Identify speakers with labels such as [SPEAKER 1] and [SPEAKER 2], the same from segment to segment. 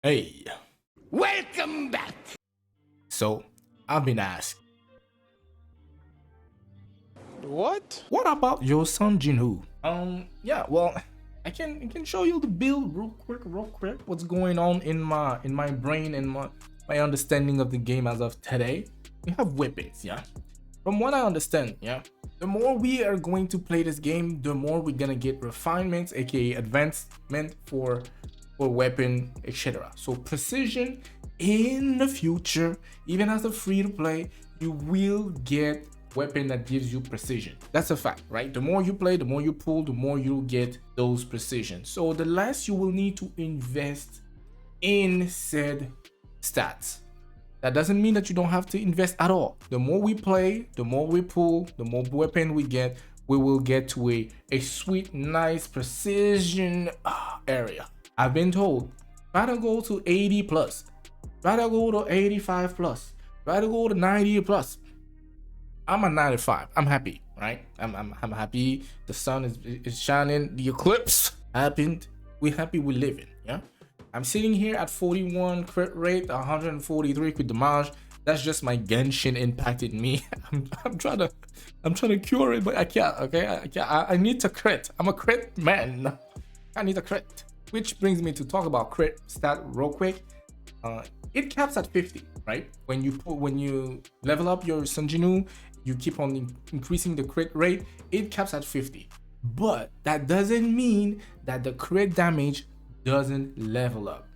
[SPEAKER 1] Hey,
[SPEAKER 2] Welcome back.
[SPEAKER 1] so I've been asked,
[SPEAKER 2] What?
[SPEAKER 1] what about your son Jinwoo? Yeah, well, I can show you the build real quick. What's going on in my brain and my understanding of the game as of today? We have weapons, yeah. From what I understand, yeah, the more we are going to play this game, the more we're gonna get refinements, aka advancement for weapon, etc. So precision in the future, even as a free to play, you will get weapon that gives you precision. That's a fact, right? The more you play, the more you pull, the more you get those precision. So the less you will need to invest in said stats. That doesn't mean that you don't have to invest at all. The more we play, the more we pull, the more weapon we get, we will get to a sweet, nice precision area. I've been told, try to go to 80 plus, try to go to 85 plus, try to go to 90 plus. I'm at 95. I'm happy, right? I'm happy. The sun is shining. The eclipse happened. We happy we living, yeah? I'm sitting here at 41 crit rate, 143 crit damage. That's just my Genshin impacted me. I'm trying to cure it, but I can't. Okay, I need to crit. I'm a crit man. I need a crit. Which brings me to talk about crit stat real quick. It caps at 50, right? When you level up your Sung Jinwoo, you keep on increasing the crit rate. It caps at 50, but that doesn't mean that the crit damage doesn't level up.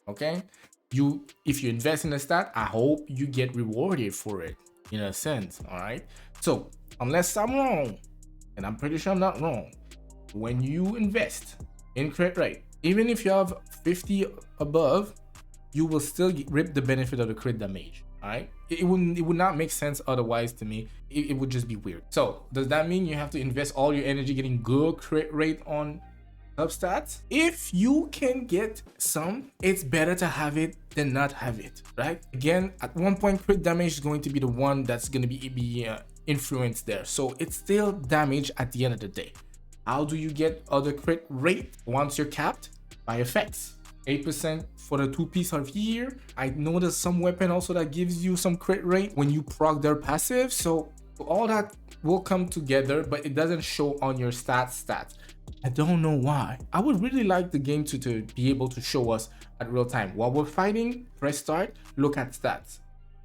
[SPEAKER 1] Okay, if you invest in a stat, I hope you get rewarded for it in a sense. All right. So unless I'm wrong, and I'm pretty sure I'm not wrong, when you invest in crit rate, even if you have 50 above, you will still rip the benefit of the crit damage. All right, it would not make sense otherwise to me. It would just be weird. So does that mean you have to invest all your energy getting good crit rate on substats? If you can get some, it's better to have it than not have it, right? Again, at one point, crit damage is going to be the one that's going to be influenced there. So it's still damage at the end of the day. How do you get other crit rate once you're capped? By effects. 8% for the 2-piece of here. I know there's some weapon also that gives you some crit rate when you proc their passive. So all that will come together, but it doesn't show on your stats. I don't know why. I would really like the game to be able to show us at real time. While we're fighting, press start, look at stats.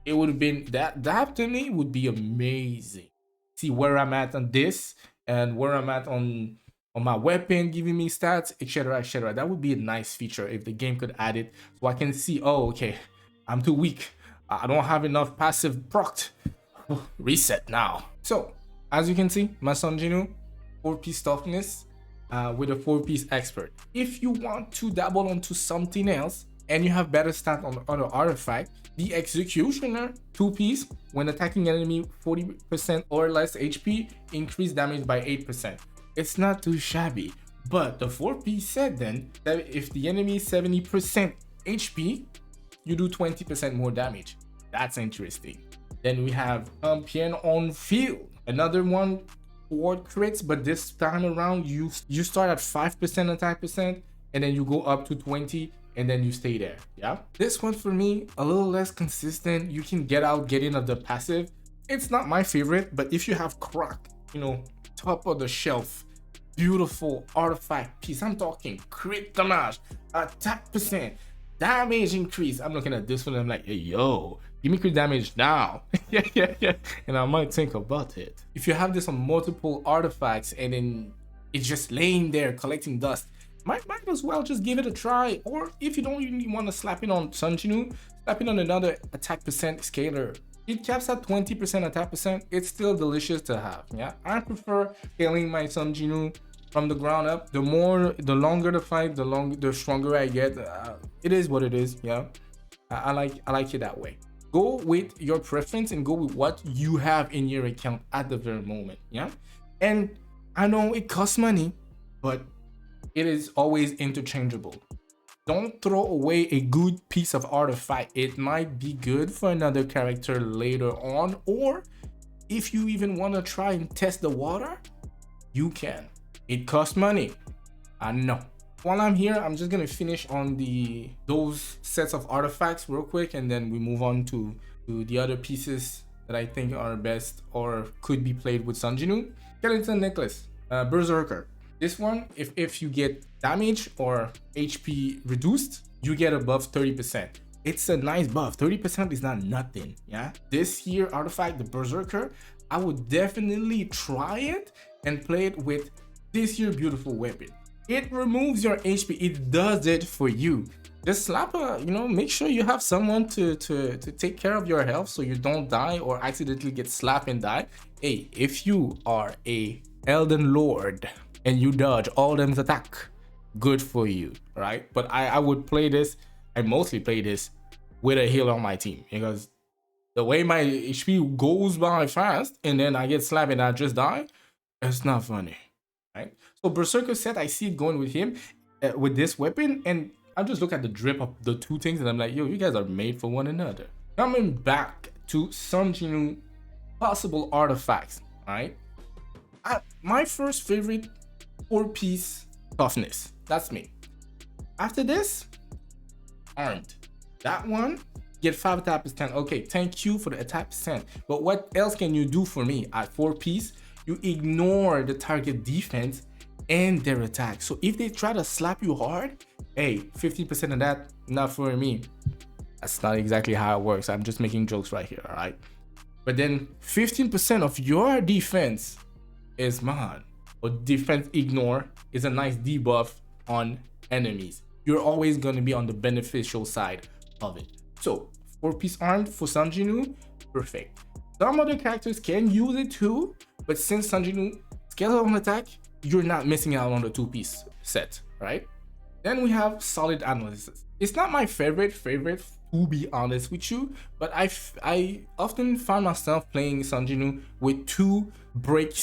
[SPEAKER 1] It would have been that to me would be amazing. See where I'm at on this and where I'm at on my weapon, giving me stats, etc., etc. That would be a nice feature if the game could add it, so I can see, oh, okay, I'm too weak. I don't have enough passive procced. Reset now. So, as you can see, my Sung Jinwoo, 4-piece toughness with a 4-piece expert. If you want to dabble onto something else and you have better stat on other artifact, the executioner 2-piece, when attacking enemy 40% or less HP, increase damage by 8%. It's not too shabby, but the 4-piece said then that if the enemy is 70% HP, you do 20% more damage. That's interesting. Then we have champion on field, another one for crits, but this time around you start at 5% attack percent and then you go up to 20 and then you stay there. Yeah, this one for me a little less consistent. You can get in of the passive. It's not my favorite, but if you have Croc, top of the shelf, beautiful artifact piece, I'm talking crit damage, attack percent, damage increase. I'm looking at this one and I'm like, hey, yo, give me crit damage now. yeah. And I might think about it. If you have this on multiple artifacts and then it's just laying there collecting dust, might as well just give it a try. Or if you don't even want to slap it on Sung Jinwoo, slap it on another attack percent scaler. It caps at 20% attack percent. It's still delicious to have. Yeah, I prefer scaling my Sung Jinwoo from the ground up. The longer the fight, the stronger I get. It is what it is. Yeah, I like it that way. Go with your preference and go with what you have in your account at the very moment. Yeah, and I know it costs money, but it is always interchangeable. Don't throw away a good piece of artifact. It might be good for another character later on, or if you even want to try and test the water, you can. It costs money, I know, while I'm here, I'm just gonna finish on those sets of artifacts real quick, and then we move on to the other pieces that I think are best or could be played with Sung Jinwoo. Skeleton necklace, berserker. This one, if you get damage or HP reduced, you get above 30%. It's a nice buff. 30% is not nothing. Yeah, this here artifact, the berserker, I would definitely try it and play it with this here beautiful weapon. It removes your HP. It does it for you. Just slap a, make sure you have someone to take care of your health so you don't die or accidentally get slapped and die. Hey, if you are a Elden Lord and you dodge all them's attack, good for you, right? But I would play this, I mostly play this with a healer on my team, because the way my HP goes by fast and then I get slapped and I just die, it's not funny, right? So Berserker set, I see it going with him with this weapon, and I just look at the drip of the two things and I'm like, yo, you guys are made for one another. Coming back to Sung Jinwoo possible artifacts, right? My first favorite, 4-piece toughness. That's me. After this, armed. That one, get 5 attack percent. Okay, thank you for the attack percent. But what else can you do for me at 4-piece? You ignore the target defense and their attack. So if they try to slap you hard, hey, 50% of that, not for me. That's not exactly how it works. I'm just making jokes right here, all right? But then 15% of your defense is mine. Or defense ignore is a nice debuff on enemies. You're always going to be on the beneficial side of it. So 4-piece armed for Sung Jinwoo, perfect. Some other characters can use it too, but since Sung Jinwoo skeleton attack, you're not missing out on the 2-piece set, right? Then we have solid analysis. It's not my favorite to be honest with you, but I often find myself playing Sung Jinwoo with 2 break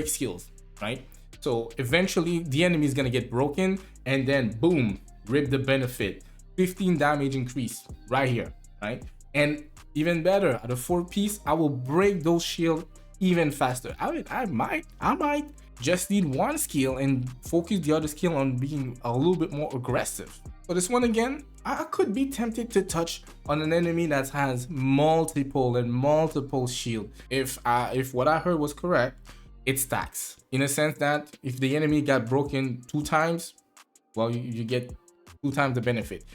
[SPEAKER 1] skills, right? So eventually the enemy is gonna get broken, and then boom, rip the benefit. 15 damage increase right here, right? And even better, at a 4-piece, I will break those shields even faster. I might just need one skill and focus the other skill on being a little bit more aggressive. So this one again, I could be tempted to touch on an enemy that has multiple shield. If what I heard was correct, it stacks in a sense that if the enemy got broken 2 times, well, you get 2 times the benefit.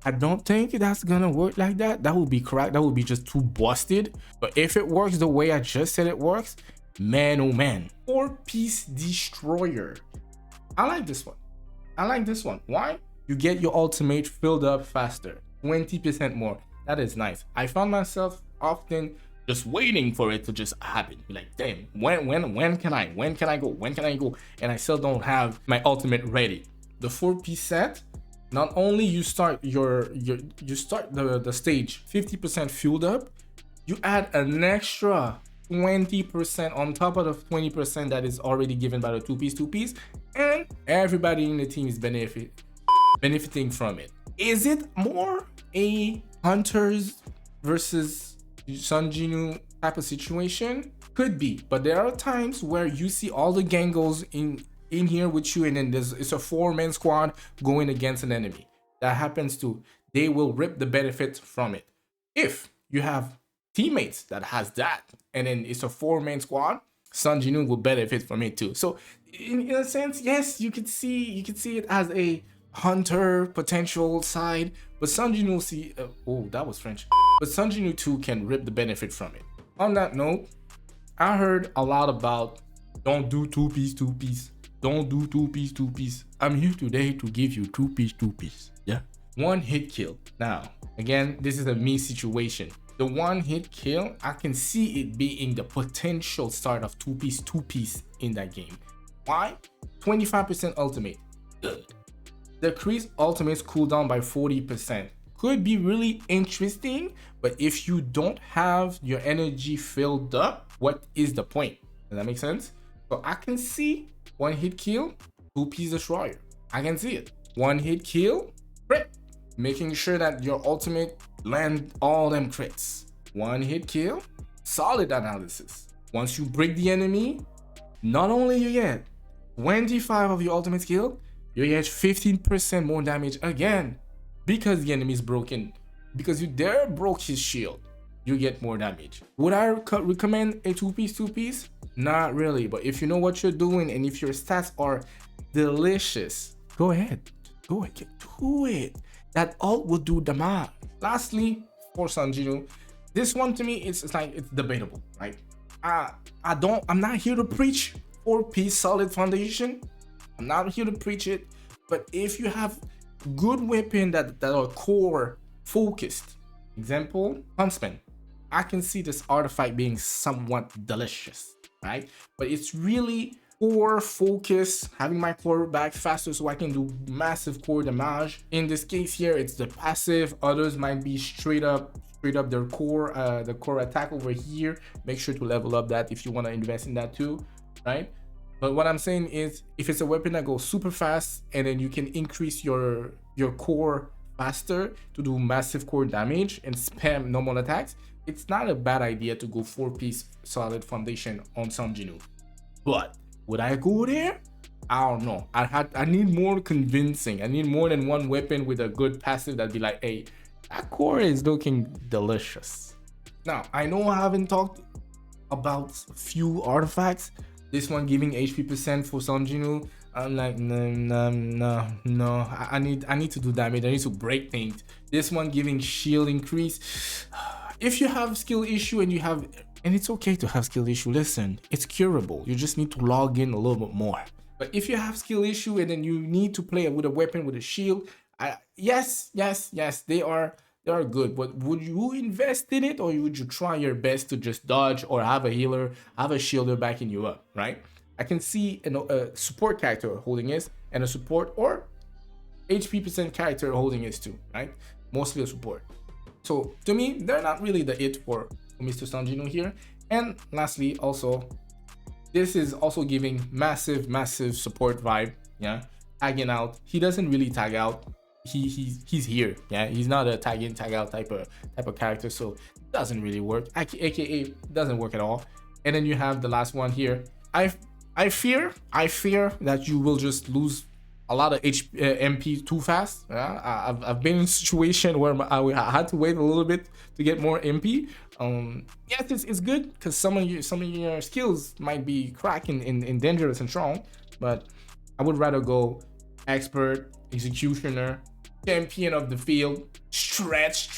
[SPEAKER 1] I don't think that's gonna work like that. That would be correct. That would be just too busted. But if it works the way I just said it works, man, oh man. 4-piece destroyer. I like this one. Why? You get your ultimate filled up faster, 20% more. That is nice. I found myself often just waiting for it to just happen. Like, damn, when can I go? And I still don't have my ultimate ready. The 4-piece set, not only you start the stage 50% fueled up, you add an extra 20% on top of the 20% that is already given by the 2-piece, and everybody in the team is benefiting from it. Is it more a hunters versus Sung Jinwoo type of situation? Could be, but there are times where you see all the gangos in here with you, and then it's a 4-man squad going against an enemy. That happens too. They will rip the benefit from it. If you have teammates that has that, and then it's a 4-man squad, Sung Jinwoo will benefit from it too. So in a sense, yes, you could see it as a hunter potential side, but Sung Jinwoo that was French. But Sung Jinwoo too can rip the benefit from it. On that note, I heard a lot about don't do 2-piece. Don't do 2-piece. I'm here today to give you 2-piece. Yeah. 1-hit kill. Now, again, this is a me situation. The 1-hit kill, I can see it being the potential start of 2-piece in that game. Why? 25% ultimate. Good. Decrease ultimate's cooldown by 40%. Could be really interesting, but if you don't have your energy filled up, what is the point? Does that make sense? So I can see 1-hit kill, 2-piece destroyer. I can see it. 1-hit kill, crit. Making sure that your ultimate land all them crits. 1-hit kill, solid analysis. Once you break the enemy, not only you get 25 of your ultimate skill, You get 15% more damage again because the enemy is broken. Because you dare broke his shield, you get more damage. Would I recommend a two-piece? Not really, but if you know what you're doing and if your stats are delicious, go ahead. Go ahead, do it. That ult will do damage. Lastly, for Sung Jinwoo, this one to me, it's like it's debatable, right? I'm not here to preach 4-piece solid foundation. I'm not here to preach it, but if you have good weapon that are core focused, example, Huntsman, I can see this artifact being somewhat delicious, right? But it's really core focus, having my core back faster so I can do massive core damage. In this case here, it's the passive. Others might be straight up their core, the core attack over here. Make sure to level up that if you want to invest in that too, right? But what I'm saying is, if it's a weapon that goes super fast and then you can increase your core faster to do massive core damage and spam normal attacks, it's not a bad idea to go 4-piece solid foundation on Sung Jinwoo. But would I go there? I don't know. I need more convincing. I need more than one weapon with a good passive that'd be like, hey, that core is looking delicious. Now, I know I haven't talked about few artifacts. This one giving HP percent for Sung Jinwoo. I'm like, no. I need to do damage. I need to break things. This one giving shield increase. If you have skill issue and it's okay to have skill issue, listen, it's curable. You just need to log in a little bit more. But if you have skill issue and then you need to play with a weapon with a shield, yes, they are good. But would you invest in it, or would you try your best to just dodge or have a healer, have a shielder backing you up, right? I can see a support character holding this and a support or HP percent character holding this too, right? Mostly a support. So to me, they're not really the it for Mr. Sung Jinwoo here. And lastly, also, this is also giving massive support vibe. Yeah, tagging out. He doesn't really tag out. He's here. Yeah, he's not a tag in tag out type of character, so it doesn't really work. AKA doesn't work at all. And then you have the last one here. I fear that you will just lose a lot of MP too fast. Yeah? I've been in a situation where I had to wait a little bit to get more MP. Yes, it's good because some of your skills might be cracking in dangerous and strong, but I would rather go expert, executioner, champion of the field, stretch,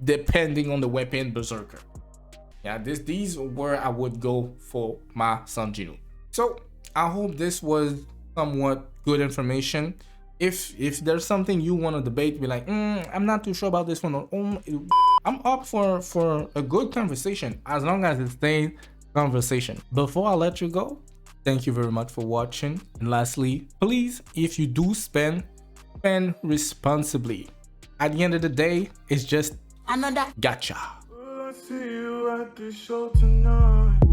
[SPEAKER 1] depending on the weapon, berserker. Yeah, these are where I would go for my Sung Jinwoo. So I hope this was somewhat good information. If there's something you want to debate, be like, I'm not too sure about this one, or I'm up for a good conversation as long as it stays conversation. Before I let you go, thank you very much for watching. And lastly, please, if you do spend responsibly. At the end of the day, it's just another gacha.
[SPEAKER 3] Will I see you at the show tonight?